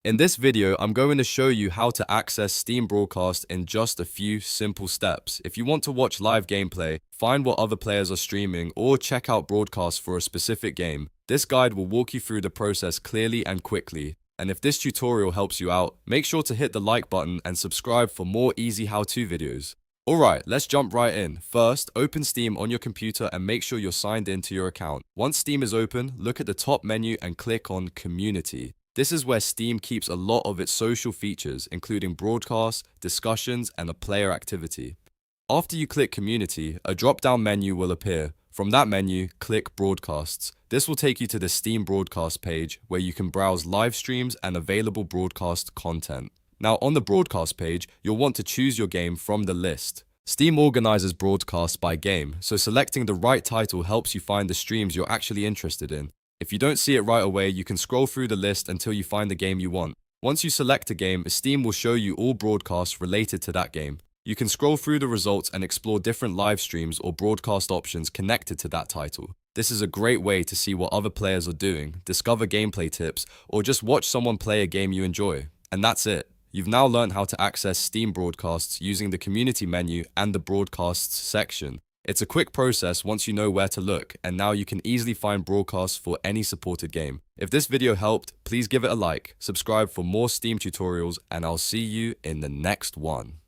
In this video, I'm going to show you how to access Steam Broadcast in just a few simple steps. If you want to watch live gameplay, find what other players are streaming, or check out broadcasts for a specific game, this guide will walk you through the process clearly and quickly. And if this tutorial helps you out, make sure to hit the like button and subscribe for more easy how-to videos. Alright, let's jump right in. First, open Steam on your computer and make sure you're signed into your account. Once Steam is open, look at the top menu and click on Community. This is where Steam keeps a lot of its social features, including broadcasts, discussions, and a player activity. After you click Community, a drop-down menu will appear. From that menu, click Broadcasts. This will take you to the Steam Broadcast page, where you can browse live streams and available broadcast content. Now, on the Broadcast page, you'll want to choose your game from the list. Steam organizes broadcasts by game, so selecting the right title helps you find the streams you're actually interested in. If you don't see it right away, you can scroll through the list until you find the game you want. Once you select a game, Steam will show you all broadcasts related to that game. You can scroll through the results and explore different live streams or broadcast options connected to that title. This is a great way to see what other players are doing, discover gameplay tips, or just watch someone play a game you enjoy. And that's it. You've now learned how to access Steam broadcasts using the community menu and the broadcasts section. It's a quick process once you know where to look, and now you can easily find broadcasts for any supported game. If this video helped, please give it a like, subscribe for more Steam tutorials, and I'll see you in the next one.